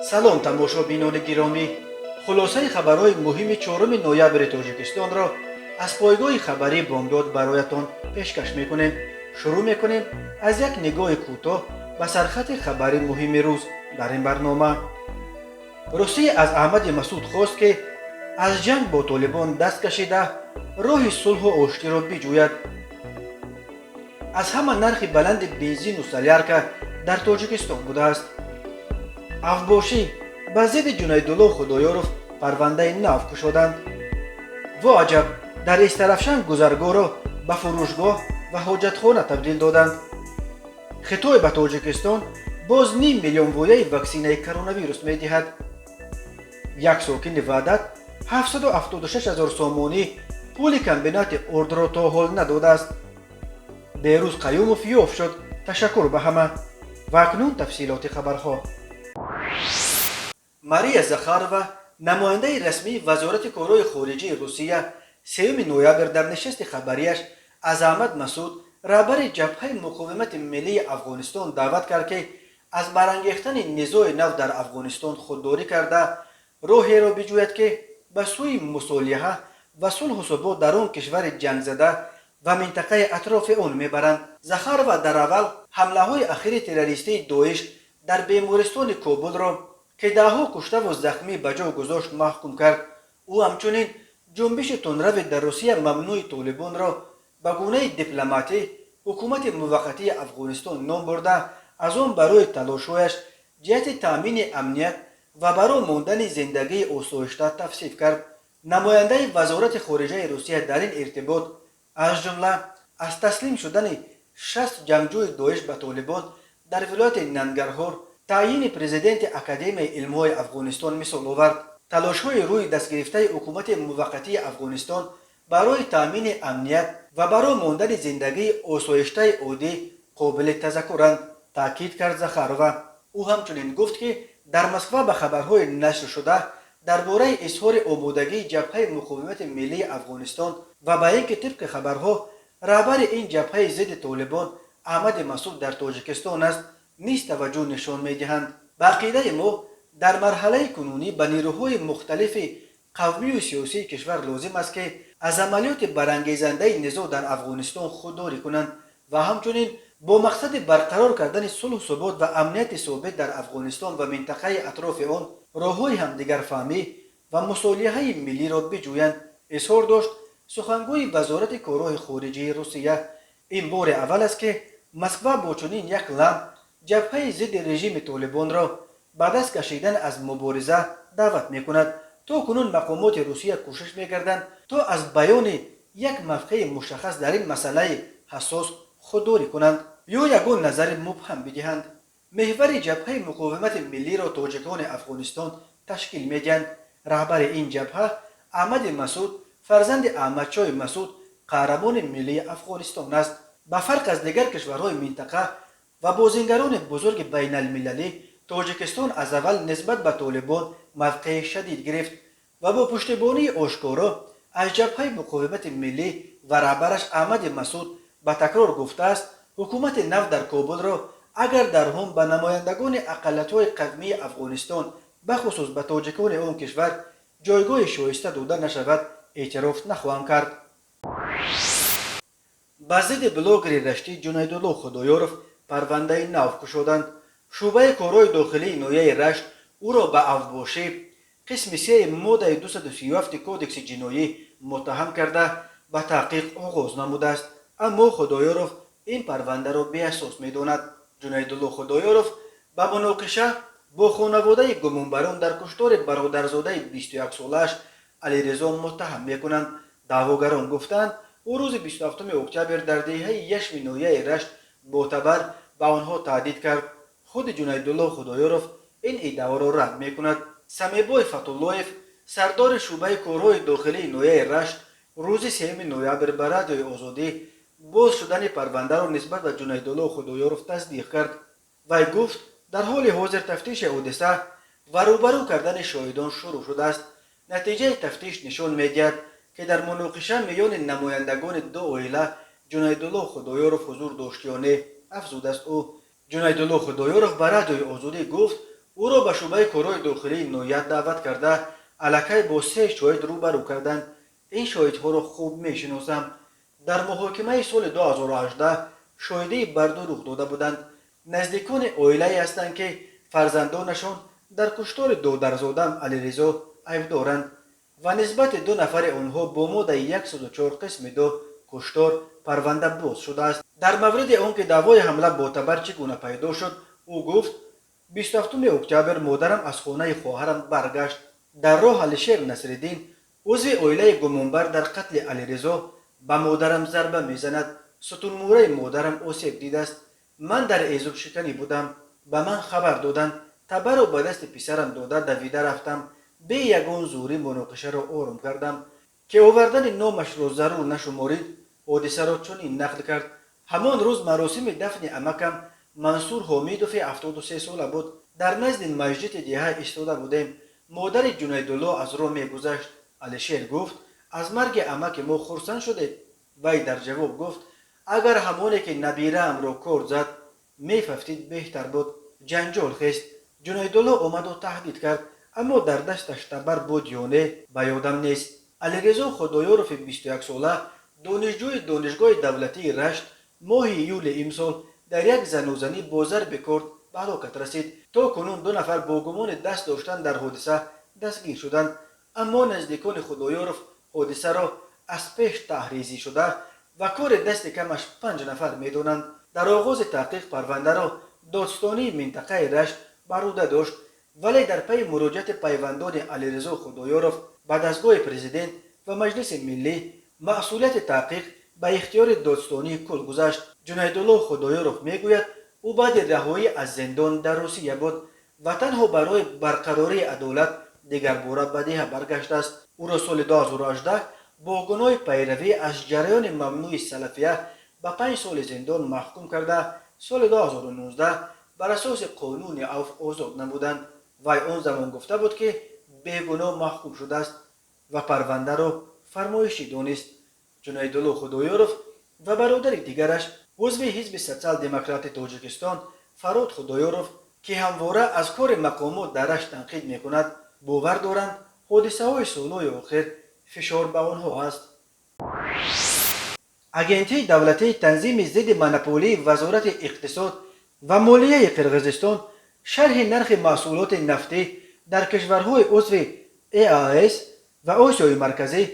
салом тамошобинони гиромӣ, хулосаи хабарҳои муҳими 4 ноябри Тоҷикистонро аз пойгоҳи хабарӣ бомдод бароятон пешкаш мекунем. Шурӯъ мекунем аз як нигоҳи кӯтоҳ ба сархати хабари муҳими рӯз дар ин барнома. Русия аз Аҳмади Масуд хост, ки аз ҷанг бо Толибон даст кашида, роҳи сулҳу оштиро биҷӯяд. аз ҳама нархи баланди бензину солярка дар Тоҷикистон будааст. Авбошӣ ба зидди Ҷунайдулло Худоёров парвандаи нав кушоданд. Во аҷаб, дар Истарафшан гузаргоҳро ба фурӯшгоҳ ва ҳоҷатхона табдил доданд. Хитой ба Тоҷикистон боз 5 миллион вояи ваксинаи коронавирус медиҳад. Як сокини Ваҳдат 776 000 сомонӣ пули комбинати ордро то ҳол надодааст. Берӯз Қаюмов ёфт шуд. Ташаккур ба ҳама. Ва акнун тафсилоти хабарҳо. Мария Захарова, намояндаи расмии Вазорати корҳои хориҷии Русия, 3 ноябр дар нишасти хабарияш аз Аҳмад Масуд, раҳбари ҷабҳаи муқовимати миллии Афғонистон, даъват кард, ки аз барангехтани низои нав дар Афғонистон худдорӣ карда, роҳеро биҷӯяд, ки ба сӯи мусолиҳа ва сулҳу собот дар он кишвари ҷангзада ва минтақаи атрофи он мебаранд. Захарова дар аввал ҳамлаҳои ахири террористии Доиш дар бемористони Кобулро, ки даҳҳо куштаву захмӣ ба ҷо гузошт, маҳкум кард. ӯ ҳамчунин ҷунбиши тунрави дар Русия мамнӯи Толибонро ба гунаи дипломатӣ ҳукумати муваққатии Афғонистон ном бурда, аз он барои талошҳояш ҷиҳати таъмини амният ва баро мондани зиндагии осоишта тавсиф кард. намояндаи Вазорати хориҷаи Русия дар ин иртибот аз ҷумла аз таслим шудани 60 ҷангҷӯи Доиш ба Толибон дар вилояти Нангарҳор, таъйини президенти Академияи илмҳои Афғонистон мисол овард. талошҳои рӯи дастгирифтаи ҳукумати муваққатии Афғонистон барои таъмини амният ва баро мондани зиндагии осоиштаи оддӣ қобили тазаккуранд, таъкид кард Захарова. ӯ ҳамчунин гуфт, ки дар Москва ба хабарҳои нашршуда дар бораи изҳори омодагии ҷабҳаи муқовимати миллии Афғонистон ва ба ин ки тибқи хабарҳо раҳбари ин ҷабҳаи зидди Толибон Аҳмади Масуд дар Тоҷикистон аст, низ таваҷҷӯҳ нишон медиҳанд. ба ақидаи мо дар марҳалаи кунунӣ ба нирӯҳои мухталифи қавмию сиёсии кишвар лозим аст, ки аз амалиёти барангезандаи низоъ дар Афғонистон худдорӣ кунанд ва ҳамчунин бо мақсади барқарор кардани сулҳу собот ва амнияти собит дар Афғонистон ва минтақаи атрофи он роҳҳои ҳамдигарфаҳмӣ ва мусолиҳаи миллиро биҷӯянд, изҳор дошт сухангӯи Вазорати корҳои хориҷии Русия. ин бори аввал аст, ки Москва бо чунин як ламп ҷабҳаи зидди режими Толибонро ба даст кашидан аз мубориза даъват мекунад. то кунун мақомоти Русия кӯшиш мекарданд то аз баёни як мавқеи мушаххас дар ин масъалаи ҳассос худдорӣ кунанд ё ягон назари мубҳам бидиҳанд. меҳвари ҷабҳаи муқовимати миллиро тоҷикони Афғонистон ташкил медиҳанд. раҳбари ин ҷабҳа Аҳмади Масуд, фарзанди Аҳмадшоҳи Масуд, қаҳрамони миллии Афғонистон аст. ба фарқ аз дигар кишварҳои минтақа ва бозингарони бузурги байналмилалӣ, Тоҷикистон аз аввал нисбат ба Толибон мавқеи шадид гирифт ва бо пуштибонии ошкоро аз ҷабҳаи муқовимати миллӣ ва раҳбараш Аҳмади Масуд ба такрор гуфтааст, ҳукумати нав дар Кобулро агар дар он ба намояндагони ақаллиятҳои қавмии Афғонистон, бахусус ба тоҷикони он кишвар, ҷойгоҳи шоиста дода нашавад, эътироф нахоҳанд кард. ба зидди блогери раштӣ Ҷунайдулло Худоёров парвандаи нав кушоданд. шӯъбаи корҳои дохилии ноҳияи Рашт ӯро ба авбошӣ қисми 3 моддаи 237 кодекси ҷиноӣ муттаҳам карда ба таҳқиқ оғоз намудааст. аммо Худоёров ин парвандаро беасос медонад. Ҷунайдулло Худоёров ба муноқиша бо хонаводаи гумонбарон дар куштори бародарзодаи 21-солааш Алирезо муттаҳам мекунанд. даъвогарон гуфтанд, ӯ рӯзи 27 октябр дар деҳаи Яшми ноҳияи Рашт ботабар ба онҳо таҳдид кард. худи Ҷунайдулло Худоёров ин иддаоро рад мекунад. Самибой Фатуллоев, сардори шӯъбаи корҳои дохилии ноҳияи Рашт, рӯзи 3 ноябр ба Радиои Озодӣ боз шудани парвандаро нисбат ба Ҷунайдулло Худоёров тасдиқ кард. вай гуфт, дар ҳоли ҳозир тафтиши ҳодиса ва рӯбарӯ кардани шоҳидон шурӯъ шудааст. натиҷаи тафтиш нишон медиҳад, ки дар муноқиша миёни намояндагони ду оила Ҷунайдулло Худоёров ҳузур дошт ё не, афзудааст ӯ. Ҷунайдулло Худоёров ба Радиои Озодӣ гуфт, او را به شعبه کارهای داخلی نویت دعوت کرده الکی با 3 شاهد روبرو کردند. این شاهدها را خوب میشناسم. در محاکمه سال 2018 شاهدی بر دو رخ داده بودند. نزدیکان عائله هستند که فرزندانشان در کشتار دادرزادم علیرضا عیب دارند و نسبت 2 نفر آنها با ماده 104 قسم 2 کشتار پرونده باز شده است. در مورد آنکه دعوای حمله معتبر چگونه پیدا شد، او گفت 27 اکتبر مادرم از خانه خواهرم برگشت. در راه الشیر نصرالدین عضو عائله گمانبر در قتل علیرضا به مادرم ضربه میزند. ستون موره مادرم آسیب دیده است. من در عذاب شکنی بودم. به من خبر دادند. تبر را به دست پسرم داده دویده رفتم. به یگان زوری مناقشه را آرام کردم که آوردن نامش را ضرور نشمارید. حادثه را چنین نقل کرد: همان روز مراسم دفن عمکم منصور حمیدوف 73 ساله بود. در نزد مسجد دیه ایستاده بودیم. مادر جنیدالله از راه میگذشت. الشیر گفت: از مرگ عمک ما خرسند شده؟ وی در جواب گفت: اگر همانی که نبیره ام را کار زد میفهمید بهتر بود. جنجال خیست. جنیدالله آمد و تهدید کرد، اما در دستش تبر بود یا نه به یادم نیست. علیرضا خدایارف 21 ساله دانشجوی دانشگاه دولتی رشت ماه ایول امسال در یک زنوزنی با ضرب کارد به هلاکت رسید. تا کنون 2 نفر با گمان دست داشتن در حادثه دستگیر شدند، اما نزدیکان خدایارف حادثه را از پیش تحریزی شده و کار دست کمش 5 نفر میدانند. در آغاز تحقیق پرونده را دادستانی منطقه رشت بر عهده داشت، ولی در پی مراجعت پیوندان علیرضا خدایارف به دستگاه پرزیدنت و مجلس ملی مسئولیت تحقیق به اختیار دادستانی کل گذشت. جنیدالله خدایارف میگوید او بعد رهایی از زندان در روسیه بود و تنها برای برقراری عدالت دیگر باره به دیه برگشت است. او را سال 2018 با گناه پیروی از جریان ممنوع سلفیه به 5 سال زندان محکوم کرده سال 2019 بر اساس قانون عفو آزاد نمودند. وی آن زمان گفته بود که بیگناه محکوم شده است و پرونده را فرمایشی دانست. جنیدالله خدایارف و برادر دیگرش عضو حزب سوسیال دموکرات تاجیکستان فراد خدایارف که همواره از کار مقامات در رشت تنقید میکند باور دارند حادثه های سالهای آخر فشار به آنها است. اگنتی دولتی تنظیم ضد مونوپولی وزارت اقتصاد و مالیه قرقیزستان شرح نرخ محصولات نفتی در کشورهای عضو EAS و آسیای مرکزی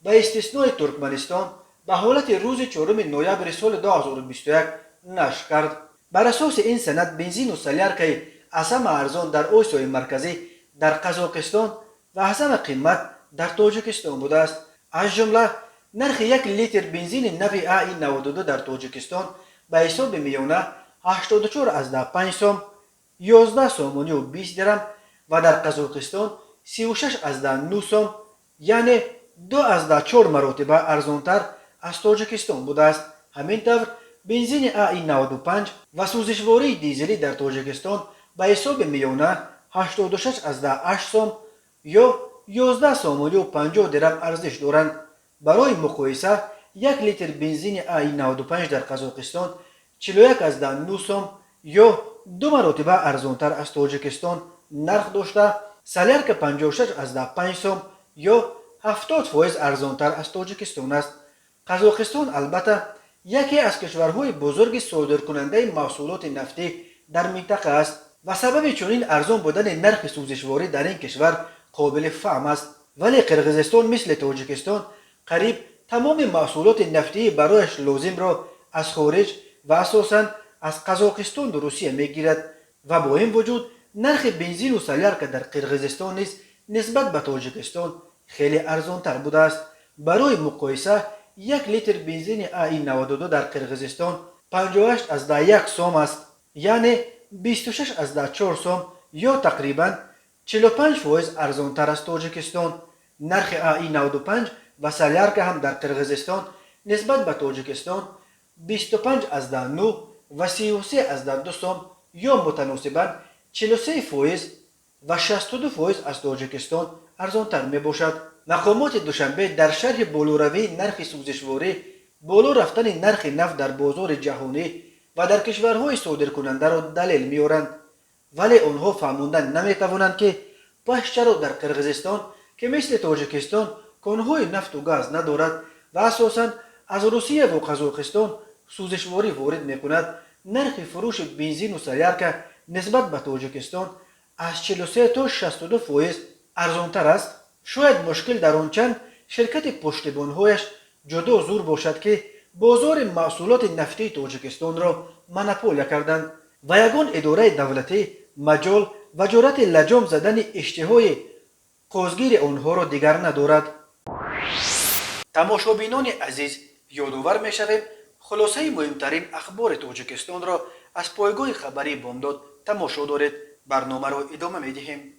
به استثنای ترکمنستان به حالت روز 4 نوامبر سال 2021 نشر کرد. بر اساس این سند بنزین و سلیارکه از همه ارزان در آسیای مرکزی در قزاقستان و از همه قیمت در تاجیکستان بوده است. از جمله نرخ 1 لیتر بنزین نو AI92 در تاجیکستان به حساب میانه 84.5 سوم 11 سوم و 20 درم و در قزاقستان 36.9 سوم یعنی 2.4 مرتبه ارزانتر از تاجیکستان بوده است. همینطور بنزین AI95 و سوزشواری دیزلی در تاجیکستان به حساب میانه 86.8 سوم یا 11 سوم و 50 درم ارزش دارند. برای مقایسه 1 لیتر بنزین AI95 در قزاقستان 41.9 سوم یا 2 مرتبه ارزانتر از تاجیکستان نرخ داشته، سلیارک 56.5 سوم یا 70% ارزانتر از تاجیکستان است. قزاقستان البته یکی از کشورهای بزرگ صادرکننده محصولات نفتی در منطقه است و سبب چنین ارزان بودن نرخ سوزشواری در این کشور قابل فهم است. ولی قرقیزستان مثل تاجیکستان قریب تمام محصولات نفتی برایش لازم را از خارج و اساساً از قزاقستان و روسیه میگیرد و با این وجود نرخ بنزین و سلیارک در قرقیزستان نیز نسبت به تاجیکستان خیلی ارزانتر بوده است. برای مقایسه 1 لیتر بنزین AI92 در قرقیزستان 58.1 سوم است یعنی 26.4 سوم یا تقریباً 45% ارزانتر از تاجیکستان. نرخ AI95 و سلیارک هم در قرقیزستان نسبت به تاجیکستان 25.9 و 33.2 سوم یا متناسباً 43% و 62% از تاجیکستان ارزانتر می باشد. مقامات دوشنبه در شرح بالاروی نرخ سوزشواری بالا رفتن نرخ نفت در بازار جهانی و در کشورهای صادرکننده را دلیل می‌آورند. ولی آنها فهموندن نمیتوانند که پس چرا در قرقیزستان که مثل تاجیکستان کانهای نفت و گاز ندارد و اساساً از روسیه و قزاقستان سوزشواری وارد میکند نرخ فروش بنزین و سیارک نسبت به تاجیکستان از 43 تا 62% ارزانتر است. شاید مشکل در آن چند شرکت پشتیبانهایش جدا زور باشد که بازار محصولات نفتی تاجیکستان را منپول کردند و یگان اداره دولتی مجال و جرأت لجام زدن اشتهای قوزگیر آنها را دیگر ندارد. تماشابینان عزیز، یادآور می‌شویم خلاصه مهمترین اخبار تاجیکستان را از پایگاه خبری بامداد تماشا دارید. برنامه را ادامه می‌دهیم.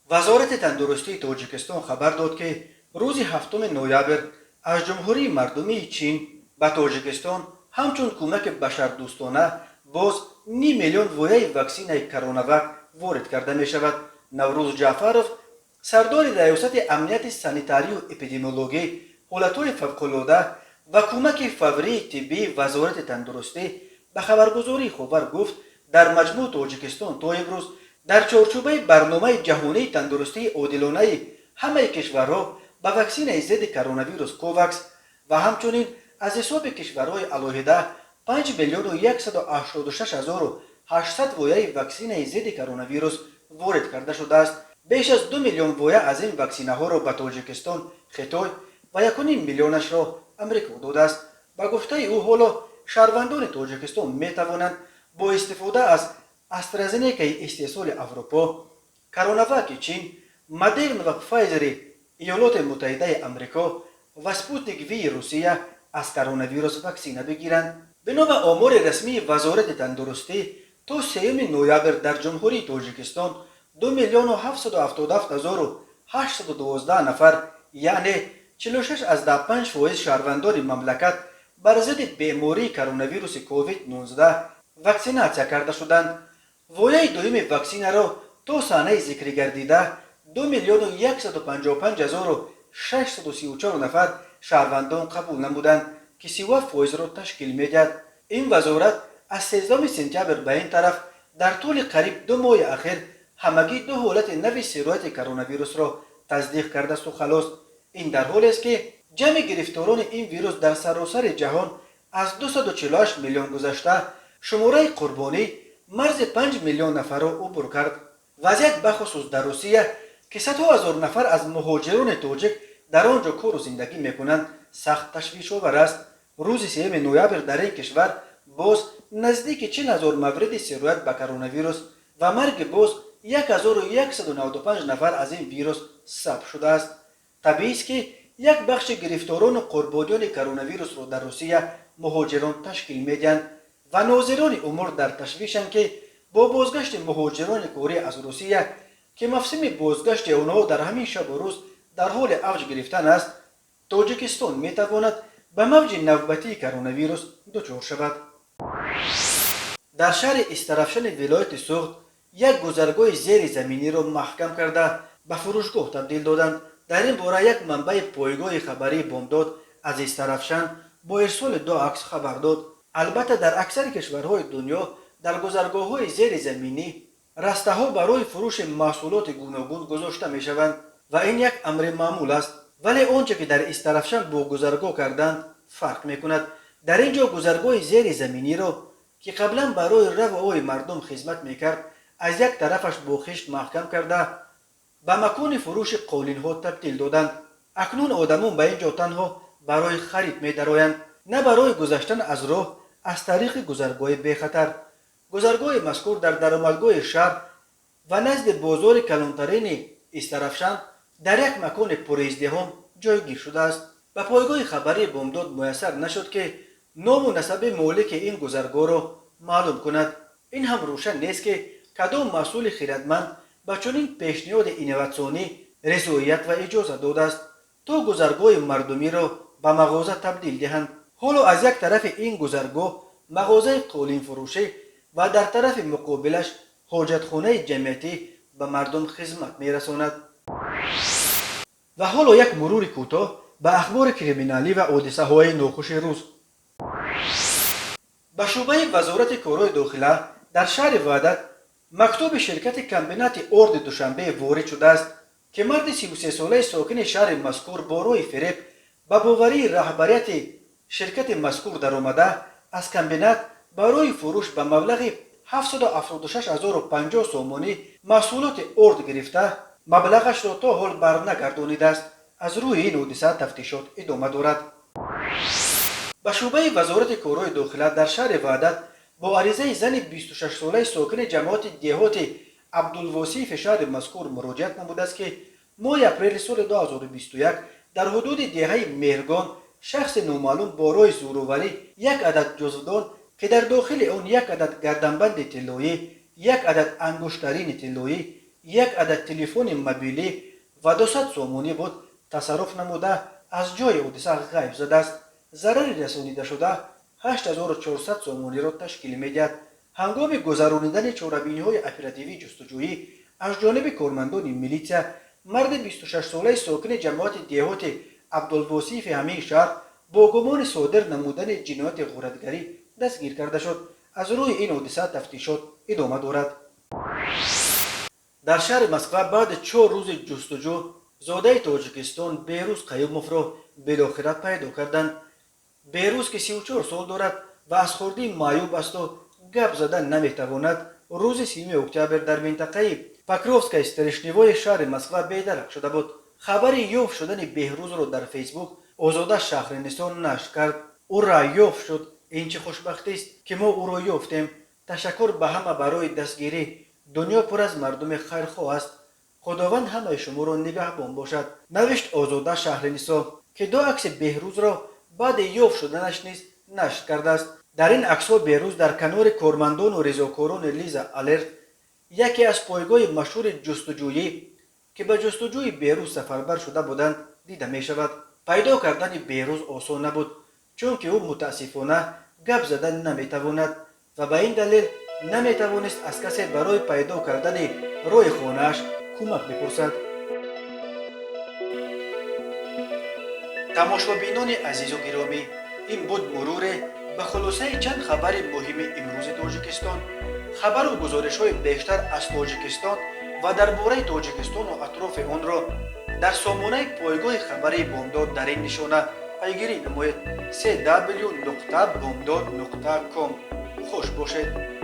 وزارت تندرستی تاجیکستان خبر داد که روز 7 نوامبر از جمهوری مردمی چین به تاجیکستان همچون کمک بشردوستانه باز 5 میلیون وایه واکسین کروناوک وارد کرده می شود. نوروز جعفرов سردار ریاست امنیت سانیتاری و اپیدمیولوژی حالتهای فوق‌العاده و کمک فوری طبی وزارت تندرستی به خبرگزاری خبر گفت در مجموع تاجیکستان تا امروز در چارچوب برنامه جهانی تندرستی عادلانه همه کشورها به واکسین ضد کرونا ویروس کوواکس و همچنین از حساب کشورهای علاهده 5 میلیون و 186 هزار و 800 وایه واکسین ضد کرونا ویروس وارد کرده شده است. بیش از 2 میلیون وایه از این واکسینه ها را به تاجیکستان خطای و 1.5 میلیونش را امریکا داده است. با گفته او حالا شهروندان تاجیکستان می توانند با استفاده از استرازنیکا استحصال اروپا، کروناوک چین، مدرن و فایزر ایالات متحده امریکا و سپوتنیک وی روسیه از کرونا ویروس واکسینه بگیرند. بنا به آمار رسمی وزارت تندرستی تا 3 نوامبر در جمهوری تاجیکستان 2 میلیون و 777 هزار و 812 نفر یعنی 46.5% شهروندان مملکت بر ضد بیماری کرونا ویروس کووید 19 واکسیناسیون کرده شدند. وایه دوم واکسینه را تا سانحه ذکر گردیده 2 میلیون و 155 هزار و 634 نفر شهروندان قبول نمودند که 30% را تشکیل میدهد. این وزارت از 13 سپتامبر به این طرف در طول قریب 2 ماه اخیر همگی 2 حالت نوی سرایت کرونا ویروس را تصدیق کرده است و خلاص. این در حالی است که جمع گرفتاران این ویروس در سراسر جهان از 248 میلیون گذشته شماره قربانی مرز 5 میلیون نفر را عبور کرد. وضعیت بخصوص در روسیه که صدها هزار نفر از مهاجران تاجیک در آنجا کار و زندگی میکنند سخت تشویش آور است. روز 3 نوامبر در این کشور باز نزدیک 40,000 مورد سرایت به کرونا ویروس و مرگ باز 1195 نفر از این ویروس ثبت شده است. طبیعی است که یک بخش گرفتاران و قربانیان کرونا ویروس را در روسیه مهاجران تشکیل میدهند و ناظران امور در تشویشند که با بازگشت مهاجران کاری از روسیه که موسم بازگشت آنها در همین شب و روز در حال اوج گرفتن است، تاجیکستان میتواند به موج نوبتی کرونا ویروس دچار شود. در شهر استرافشن ولایت سوخت یک گذرگاه زیر زمینی را محکم کرده به فروشگاه تبدیل دادند. در این باره یک منبع پایگاه خبری بامداد از استرافشن با ارسال 2 عکس خبر داد. البته در اکثر کشورهای دنیا در گذرگاه‌های زیر زمینی رسته‌ها برای فروش محصولات گوناگون گذاشته می‌شوند و این یک امر معمول است، ولی آنچه که در استرافشن با گذرگاه کردند فرق می‌کند. در اینجا گذرگاه زیر زمینی را که قبلا برای رفع مردم خدمت می‌کرد از یک طرفش با خشت محکم کرده به مکان فروش قالین‌ها تبدیل دادند. اکنون آدمان به اینجا تنها برای خرید می‌درآیند، نه برای گذشتن از راه از طریق گذرگاه بی خطر. گذرگاه مذکور در درآمدگاه شهر و نزد بازار کلانترین استرافشن در یک مکان پرازدحام جایگیر شده است. به پایگاه خبری بامداد میسر نشد که نام و نسب مالک این گذرگاه را معلوم کند. این هم روشن نیست که کدام مسئول خردمند به چنین پیشنهاد اینواتسیونی رضایت و اجازه داده است تا گذرگاه مردمی را به مغازه تبدیل دهند. حالا از یک طرف این گذرگاه مغازه قالین فروشی و در طرف مقابلش حاجتخانه جمعیتی به مردم خدمت میرساند. و حالا یک مرور کوتاه به اخبار کریمینالی و حادثه های ناخوش روز. به شعبه وزارت کارهای داخله در شهر وحدت مکتوب شرکت کمبینات ارد دوشنبه وارد شده است که مرد 33 ساله ساکن شهر مذکور با روی فریب به باوری رهبریت شرکت مذکور در آمده از کمبینات برای فروش به مبلغ 776,050 سومانی محصولات ارد گرفته مبلغش را تا حال برنگردانیده است. از روی این حادثه تفتیشات ادامه دارد. به شعبه وزارت کارهای داخله در شهر وحدت با عریضه زن 26 ساله ساکن جماعت دهات عبدالوصیف شهر مذکور مراجعت نموده است که ماه اپریل سال 2021 در حدود دهه مهرگان شخص نامعلوم با راه زورآوری یک عدد جزودان که در داخل آن یک عدد گردنبند طلایی، یک عدد انگشترین طلایی، یک عدد تلفن موبیلی و 200 سومانی بود تصرف نموده از جای حادثه غیب زده است. ضرری رسانیده شده 8400 سومانی را تشکیل می‌دهد. هنگام گذرانیدن چاره‌بینی‌های اپراتیوی جستجویی از جانب کارمندان میلیسیا مرد 26 ساله ساکن جماعت دهات عبدالوصیف همین شهر با گمان صادر نمودن جنایت غارتگری دستگیر کرده شد. از روی این حادثه تفتیشات ادامه دارد. در شهر مسقط بعد 4 روز جستجو زاده تاجیکستان بهروز قیوموف را بالاخره پیدا کردند. بهروز که 34 سال دارد و از خردی معیوب است و گپ زدن نمیتواند، روز 3 اکتبر در منطقه پاکروفسکای استرشنیوای شهر مسقط بیدرک شده بود. خبر یافت شدن بهروز را در فیسبوک آزاده شهرنشین نشر کرد. او را یافت شد. این چه خوشبختی است که ما او را یافتیم. تشکر به همه برای دستگیری. دنیا پر از مردم خیرخواه است. خداوند همه شما را نگهبان باشد. نوشت آزاده شهرنشین که 2 عکس بهروز را بعد یافت شدنش نیز نشر کرده است. در این عکس‌ها بهروز در کنار کارمندان و رضاکاران لیزا آلرت، یکی از پایگاه مشهور جستجویی که به جستجوی بهروز سفربر شده بودند، دیده می شود. پیدا کردن بهروز آسان نبود چون که او متاسفانه گپ زدن نمی تواند و به این دلیل نمی توانست از کسی برای پیدا کردن راه خانه‌اش کمک بپرسد. تماشابینان عزیز و گرامی، این بود مرور به خلاصه چند خبر مهم امروز تاجیکستان. خبر و گزارش‌های بیشتر از تاجیکستان و درباره تاجیکستان و اطراف آن را در سامانه پایگاه خبری بامداد در این نشانه پیگیری نمایید: www.bomdad.com. خوش باشید.